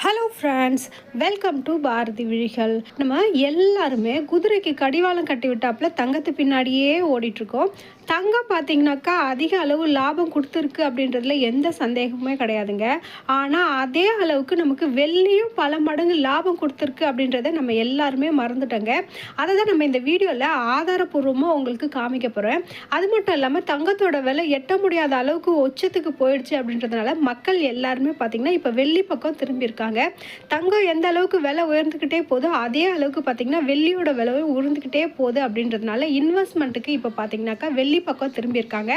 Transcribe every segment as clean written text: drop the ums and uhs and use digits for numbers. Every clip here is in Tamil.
Hello friends, welcome to Bharathi Vizhigal. நம்ம எல்லாருமே குதிரைக்கு கடிவாளம் கட்டி விட்டாப்புல தங்கத்து பின்னாடியே ஓடிட்டுருக்கோம். தங்கம் பார்த்தீங்கன்னாக்கா அதிக அளவு லாபம் கொடுத்துருக்கு அப்படின்றதுல எந்த சந்தேகமே கிடையாதுங்க. ஆனால் அதே அளவுக்கு நமக்கு வெள்ளியும் பல மடங்கு லாபம் கொடுத்துருக்கு அப்படின்றத நம்ம எல்லாருமே மறந்துட்டோங்க. அதை தான் நம்ம இந்த வீடியோவில் ஆதாரப்பூர்வமாக உங்களுக்கு காமிக்க போகிறேன். அது மட்டும் இல்லாமல் தங்கத்தோட விலை எட்ட முடியாத அளவுக்கு உச்சத்துக்கு போயிடுச்சு அப்படின்றதுனால மக்கள் எல்லாருமே பார்த்திங்கன்னா இப்போ வெள்ளி பக்கம் திரும்பியிருக்காங்க. தங்கம் எந்த அளவுக்கு விலை உயர்ந்துக்கிட்டே போதோ அதே அளவுக்கு பார்த்தீங்கன்னா வெள்ளியோட விலையும் உயர்ந்துக்கிட்டே போகுது அப்படின்றதுனால இன்வெஸ்ட்மெண்ட்டுக்கு இப்போ பார்த்தீங்கன்னாக்கா வெள்ளி பக்கம் திரும்பியிருக்காங்க.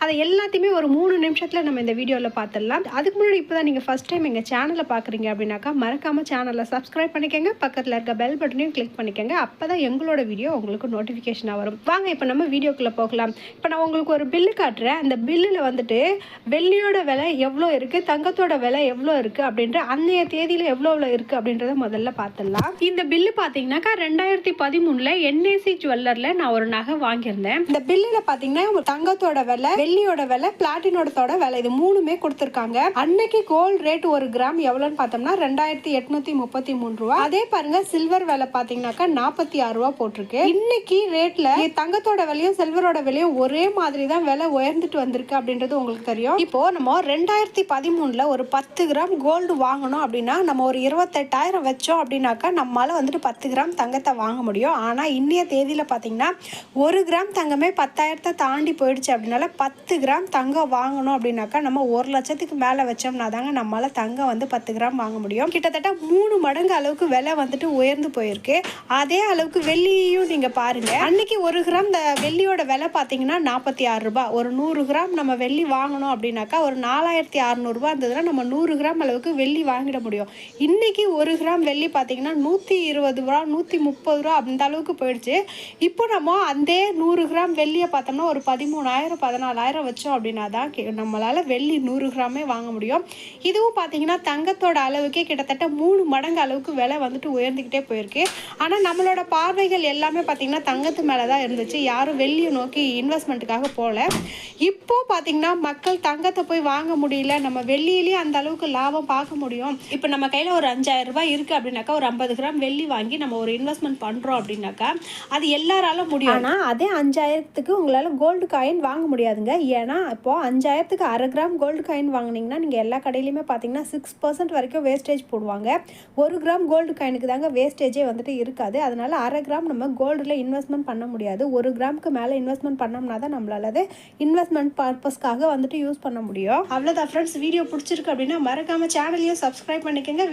அதை எல்லாத்தையுமே ஒரு 3 நிமிஷத்தில் நம்ம இந்த வீடியோவில் பார்த்துடலாம். அதுக்கு முன்னாடி இப்போ தான் நீங்கள் ஃபஸ்ட் டைம் எங்கள் சேனலை பார்க்குறீங்க அப்படின்னாக்கா மறக்காமல் சேனலை சப்ஸ்கிரைப் பண்ணிக்கோங்க. பக்கத்தில் இருக்க பெல் பட்டனையும் கிளிக் பண்ணிக்கோங்க. அப்போ தான் எங்களோட வீடியோ உங்களுக்கு நோட்டிஃபிகேஷனாக வரும். வாங்க இப்போ நம்ம வீடியோக்குள்ளே போகலாம். இப்போ நான் உங்களுக்கு ஒரு பில்லு காட்டுறேன். அந்த பில்லில் வந்துட்டு வெள்ளியோட விலை எவ்வளோ இருக்குது, தங்கத்தோட விலை எவ்வளோ இருக்குது அப்படின்ற அன்னைய தேதியில் எவ்வளோ இருக்குது அப்படின்றத முதல்ல பார்த்துடலாம். இந்த பில்லு பார்த்தீங்கன்னாக்கா 2013 என்ஏசி ஜுவல்லரில் நான் ஒரு நகை வாங்கியிருந்தேன். இந்த பில்லில் பார்த்தீங்கன்னா தங்கத்தோட விலை, வெள்ளியோட விலை, பிளாட்டினோட விலை இது மூணுமே கொடுத்துருக்காங்க. அன்னைக்கு கோல்டு ரேட் 1 கிராம் எவ்வளோன்னு பார்த்தோம்னா 2833 ரூபா. அதே பாருங்க சில்வர் விலை பார்த்தீங்கன்னாக்கா 46 ரூபா போட்டிருக்கு. இன்னைக்கு ரேட்ல தங்கத்தோட விலையும் சில்வரோட விலையும் ஒரே மாதிரி தான் விலை உயர்ந்துட்டு வந்திருக்கு அப்படின்றது உங்களுக்கு தெரியும். இப்போ நம்ம 2013 ஒரு 10 கிராம் கோல்டு வாங்கணும் அப்படின்னா நம்ம ஒரு 28,000 வச்சோம் அப்படின்னாக்கா நம்மளால வந்துட்டு 10 கிராம் தங்கத்தை வாங்க முடியும். ஆனால் இன்னைய தேதியில் பார்த்தீங்கன்னா 1 கிராம் தங்கமே 10,000 தாண்டி போயிடுச்சு. அப்படின்னால 10 கிராம் தங்கம் வாங்கணும் அப்படின்னாக்கா நம்ம 1 லட்சத்துக்கு மேலே வச்சோம்னா தாங்க நம்மளால தங்கம் வந்து 10 கிராம் வாங்க முடியும். கிட்டத்தட்ட 3 மடங்கு அளவுக்கு விலை வந்துட்டு உயர்ந்து போயிருக்கு. அதே அளவுக்கு வெள்ளியும் நீங்கள் பாருங்க. அன்னைக்கு 1 கிராம் வெள்ளியோட விலை பார்த்தீங்கன்னா 46 ரூபாய். ஒரு 100 கிராம் நம்ம வெள்ளி வாங்கணும் அப்படின்னாக்கா ஒரு 4,600 ரூபாய் இருந்ததுன்னா நம்ம 100 கிராம் அளவுக்கு வெள்ளி வாங்கிட முடியும். இன்னைக்கு 1 கிராம் வெள்ளி பார்த்தீங்கன்னா 120 ரூபா, 130 ரூபா அந்த அளவுக்கு போயிடுச்சு. இப்போ நம்ம அந்த 100 கிராம் வெள்ளியை பார்த்தோம்னா ஒரு 13,000 14,000 வச்சோம் அப்படின்னா தான் நம்மளால வெள்ளி 100 கிராமே வாங்க முடியும். இதுவும் பார்த்தீங்கன்னா தங்கத்தோட அளவுக்கே கிட்டத்தட்ட 3 மடங்கு அளவுக்கு விலை வந்துட்டு உயர்ந்துக்கிட்டே போயிருக்கு. ஆனால் நம்மளோட பார்வைகள் எல்லாமே பார்த்தீங்கன்னா தங்கத்து மேலே தான் இருந்துச்சு. யாரும் வெள்ளியை நோக்கி இன்வெஸ்ட்மெண்ட்டுக்காக போகல. இப்போ பார்த்தீங்கன்னா மக்கள் தங்கத்தை போய் வாங்க முடியல, நம்ம வெள்ளியிலேயே அந்த அளவுக்கு லாபம் பார்க்க முடியும். இப்போ நம்ம கையில் ஒரு 5,000 ரூபாய் இருக்குது அப்படின்னாக்கா ஒரு 50 கிராம் வெள்ளி வாங்கி நம்ம ஒரு இன்வெஸ்ட்மெண்ட் பண்ணுறோம் அப்படின்னாக்கா அது எல்லாராலும் முடியும். ஆனால் அதே 5,000க்கு உங்களால் கோல்டு காயின் வாங்க முடியாதுங்க. ஏன்னா இப்போ 5,000க்கு 1/2 கிராம் கோல்டு காயின் வாங்கினீங்கன்னா நீங்கள் எல்லா கடையிலையுமே பார்த்தீங்கன்னா 6% வரைக்கும் வேஸ்டேஜ் போடுவாங்க. 1 கிராம் கோல்டு காயினுக்கு தாங்க வேஸ்டேஜே வந்துட்டு இருக்காது. அதனால 1/2 கிராம் நம்ம கோல்டில் இன்வெஸ்ட்மெண்ட் பண்ண முடியாது. 1 கிராமுக்கு மேலே இன்வெஸ்ட்மெண்ட் பண்ணோம்னா தான் நம்மளால அது இன்வெஸ்ட்மெண்ட் பர்பஸ்க்காக வந்துட்டு யூஸ் பண்ண முடியும். அவ்வளோதான் ஃப்ரெண்ட்ஸ், வீடியோ பிடிச்சிருக்கு அப்படின்னா மறக்காமல் சேனலையும் சப்ஸ்கிரைப் பண்ணிக்கோங்க.